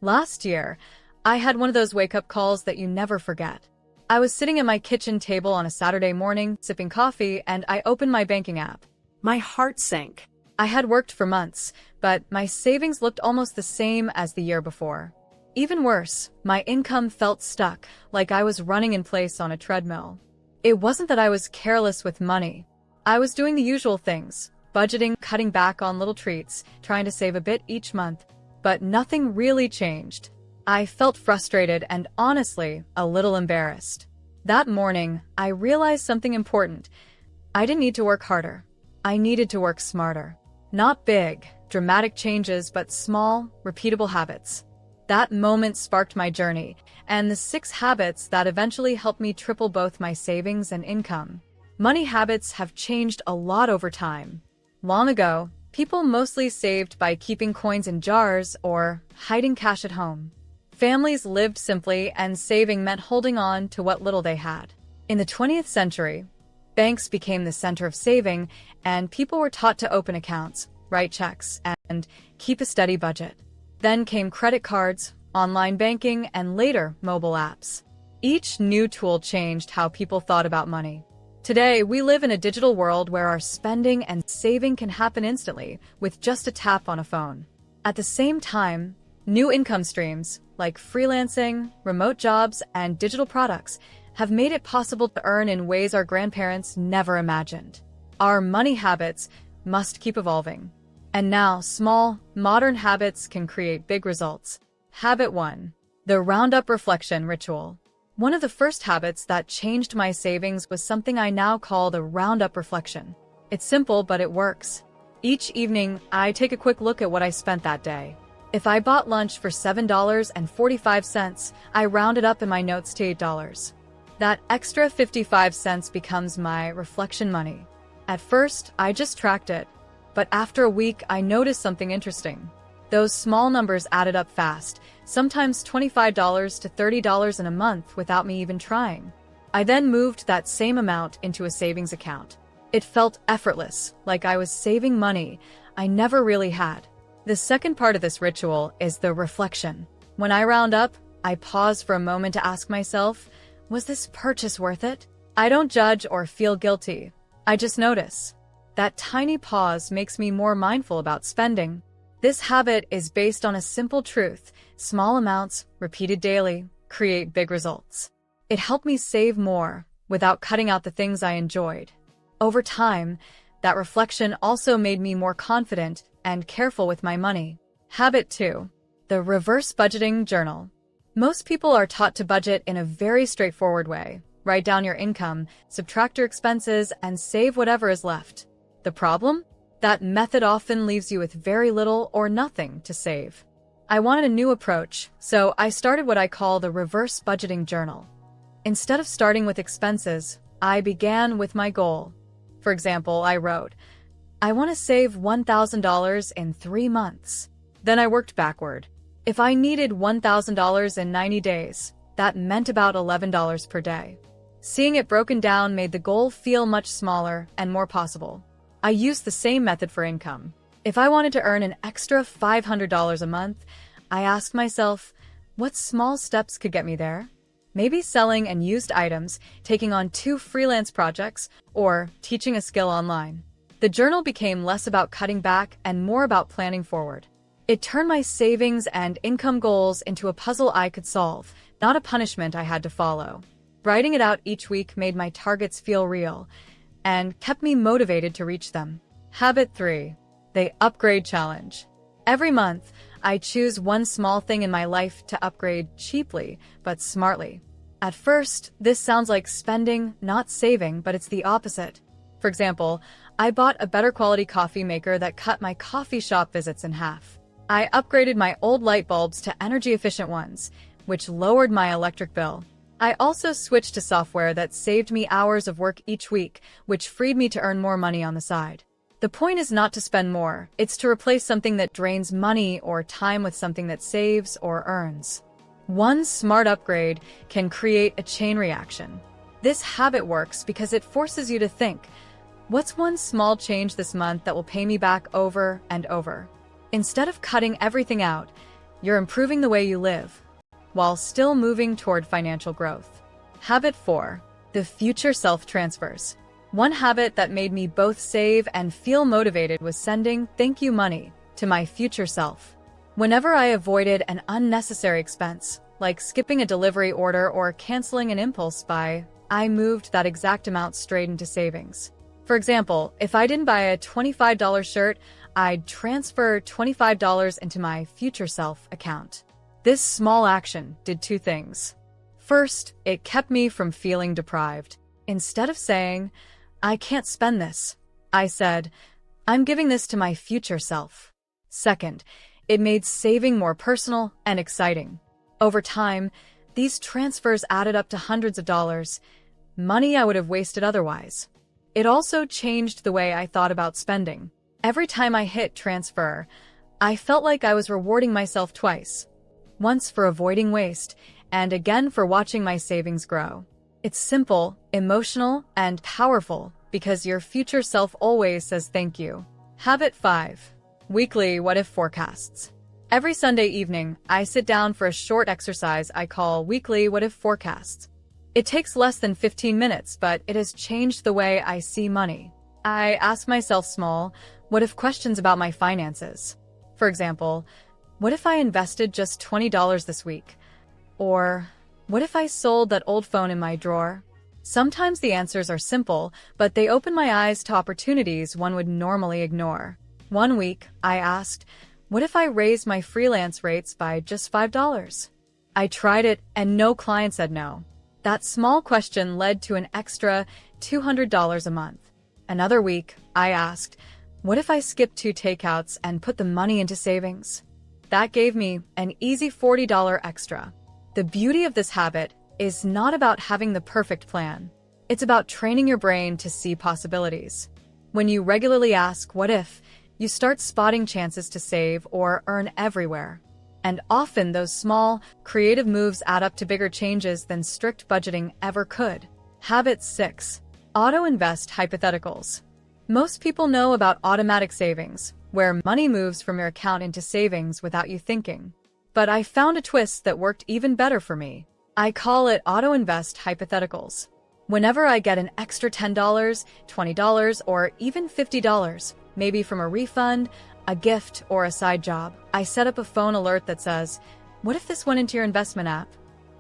Last year, I had one of those wake-up calls that you never forget. I was sitting at my kitchen table on a Saturday morning, sipping coffee, and I opened my banking app. My heart sank. I had worked for months, but my savings looked almost the same as the year before. Even worse, my income felt stuck, like I was running in place on a treadmill. It wasn't that I was careless with money. I was doing the usual things, budgeting, cutting back on little treats, trying to save a bit each month, but nothing really changed. I felt frustrated and honestly, a little embarrassed. That morning, I realized something important. I didn't need to work harder. I needed to work smarter. Not big, dramatic changes, but small, repeatable habits. That moment sparked my journey, and the 6 habits that eventually helped me triple both my savings and income. Money habits have changed a lot over time. Long ago, people mostly saved by keeping coins in jars or hiding cash at home. Families lived simply, and saving meant holding on to what little they had. In the 20th century, banks became the center of saving, and people were taught to open accounts, write checks, and keep a steady budget. Then came credit cards, online banking, and later, mobile apps. Each new tool changed how people thought about money. Today, we live in a digital world where our spending and saving can happen instantly with just a tap on a phone. At the same time, new income streams, like freelancing, remote jobs, and digital products, have made it possible to earn in ways our grandparents never imagined. Our money habits must keep evolving. And now, small, modern habits can create big results. Habit 1. The Roundup Reflection Ritual. One of the first habits that changed my savings was something I now call the Roundup Reflection. It's simple, but it works. Each evening, I take a quick look at what I spent that day. If I bought lunch for $7.45, I round it up in my notes to $8. That extra 55 cents becomes my reflection money. At first, I just tracked it. But after a week, I noticed something interesting. Those small numbers added up fast, sometimes $25 to $30 in a month without me even trying. I then moved that same amount into a savings account. It felt effortless, like I was saving money I never really had. The second part of this ritual is the reflection. When I round up, I pause for a moment to ask myself, was this purchase worth it? I don't judge or feel guilty. I just notice. That tiny pause makes me more mindful about spending. This habit is based on a simple truth: small amounts, repeated daily, create big results. It helped me save more without cutting out the things I enjoyed. Over time, that reflection also made me more confident and careful with my money. Habit 2. The Reverse Budgeting Journal. Most people are taught to budget in a very straightforward way. Write down your income, subtract your expenses, and save whatever is left. The problem? That method often leaves you with very little or nothing to save. I wanted a new approach, so I started what I call the Reverse Budgeting Journal. Instead of starting with expenses, I began with my goal. For example, I wrote, I want to save $1,000 in 3 months. Then I worked backward. If I needed $1,000 in 90 days, that meant about $11 per day. Seeing it broken down made the goal feel much smaller and more possible. I used the same method for income. If I wanted to earn an extra $500 a month, I asked myself, what small steps could get me there? Maybe selling unused items, taking on 2 freelance projects, or teaching a skill online. The journal became less about cutting back and more about planning forward. It turned my savings and income goals into a puzzle I could solve, not a punishment I had to follow. Writing it out each week made my targets feel real and kept me motivated to reach them. Habit 3. The Upgrade Challenge. Every month, I choose one small thing in my life to upgrade cheaply, but smartly. At first, this sounds like spending, not saving, but it's the opposite. For example, I bought a better quality coffee maker that cut my coffee shop visits in half. I upgraded my old light bulbs to energy-efficient ones, which lowered my electric bill. I also switched to software that saved me hours of work each week, which freed me to earn more money on the side. The point is not to spend more, it's to replace something that drains money or time with something that saves or earns. One smart upgrade can create a chain reaction. This habit works because it forces you to think, what's one small change this month that will pay me back over and over? Instead of cutting everything out, you're improving the way you live, while still moving toward financial growth. Habit 4. The future self transfers. One habit that made me both save and feel motivated was sending thank you money to my future self. Whenever I avoided an unnecessary expense, like skipping a delivery order or canceling an impulse buy, I moved that exact amount straight into savings. For example, if I didn't buy a $25 shirt, I'd transfer $25 into my future self account. This small action did two things. First, it kept me from feeling deprived. Instead of saying, I can't spend this, I said, I'm giving this to my future self. Second, it made saving more personal and exciting. Over time, these transfers added up to hundreds of dollars, money I would have wasted otherwise. It also changed the way I thought about spending. Every time I hit transfer, I felt like I was rewarding myself twice. Once for avoiding waste, and again for watching my savings grow. It's simple, emotional, and powerful because your future self always says thank you. Habit 5. Weekly what-if forecasts. Every Sunday evening, I sit down for a short exercise I call weekly what-if forecasts. It takes less than 15 minutes, but it has changed the way I see money. I ask myself small, what-if questions about my finances. For example, what if I invested just $20 this week? Or, what if I sold that old phone in my drawer? Sometimes the answers are simple, but they open my eyes to opportunities one would normally ignore. One week, I asked, what if I raised my freelance rates by just $5? I tried it, and no client said no. That small question led to an extra $200 a month. Another week, I asked, what if I skipped 2 takeouts and put the money into savings? That gave me an easy $40 extra. The beauty of this habit is not about having the perfect plan. It's about training your brain to see possibilities. When you regularly ask, what if, you start spotting chances to save or earn everywhere. And often those small, creative moves add up to bigger changes than strict budgeting ever could. Habit 6. Auto-invest hypotheticals. Most people know about automatic savings, where money moves from your account into savings without you thinking. But I found a twist that worked even better for me. I call it auto-invest hypotheticals. Whenever I get an extra $10, $20, or even $50, maybe from a refund, a gift, or a side job, I set up a phone alert that says, what if this went into your investment app?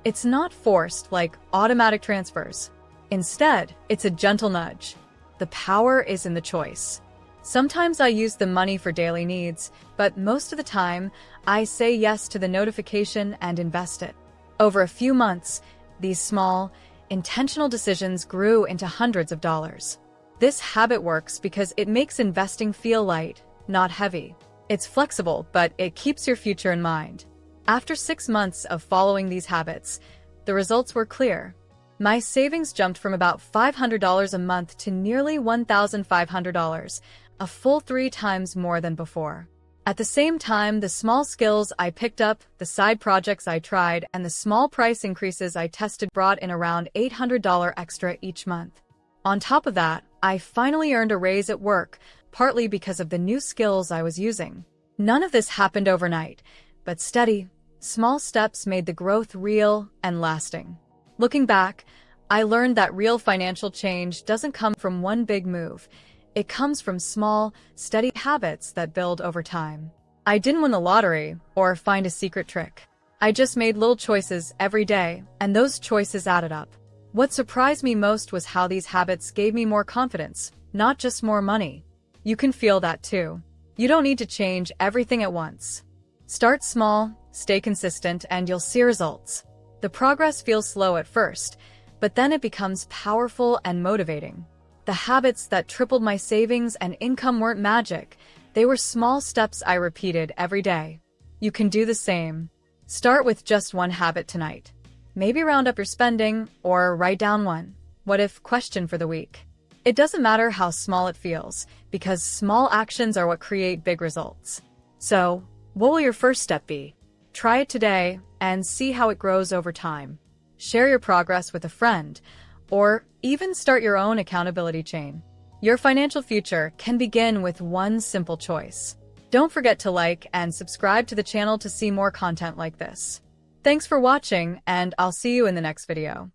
It's not forced like automatic transfers. Instead, it's a gentle nudge. The power is in the choice. Sometimes I use the money for daily needs, but most of the time, I say yes to the notification and invest it. Over a few months, these small, intentional decisions grew into hundreds of dollars. This habit works because it makes investing feel light, not heavy. It's flexible, but it keeps your future in mind. After 6 months of following these habits, the results were clear. My savings jumped from about $500 a month to nearly $1,500, a full 3 times more than before. At the same time, the small skills I picked up, the side projects I tried, and the small price increases I tested brought in around $800 extra each month. On top of that, I finally earned a raise at work, partly because of the new skills I was using. None of this happened overnight, but steady, small steps made the growth real and lasting. Looking back, I learned that real financial change doesn't come from one big move. It comes from small, steady habits that build over time. I didn't win the lottery or find a secret trick. I just made little choices every day, and those choices added up. What surprised me most was how these habits gave me more confidence, not just more money. You can feel that too. You don't need to change everything at once. Start small, stay consistent, and you'll see results. The progress feels slow at first, but then it becomes powerful and motivating. The habits that tripled my savings and income weren't magic. They were small steps I repeated every day. You can do the same. Start with just one habit tonight. Maybe round up your spending or write down one what if question for the week. It doesn't matter how small it feels, because small actions are what create big results. So, what will your first step be? Try it today and see how it grows over time. Share your progress with a friend, or even start your own accountability chain. Your financial future can begin with one simple choice. Don't forget to like and subscribe to the channel to see more content like this. Thanks for watching, and I'll see you in the next video.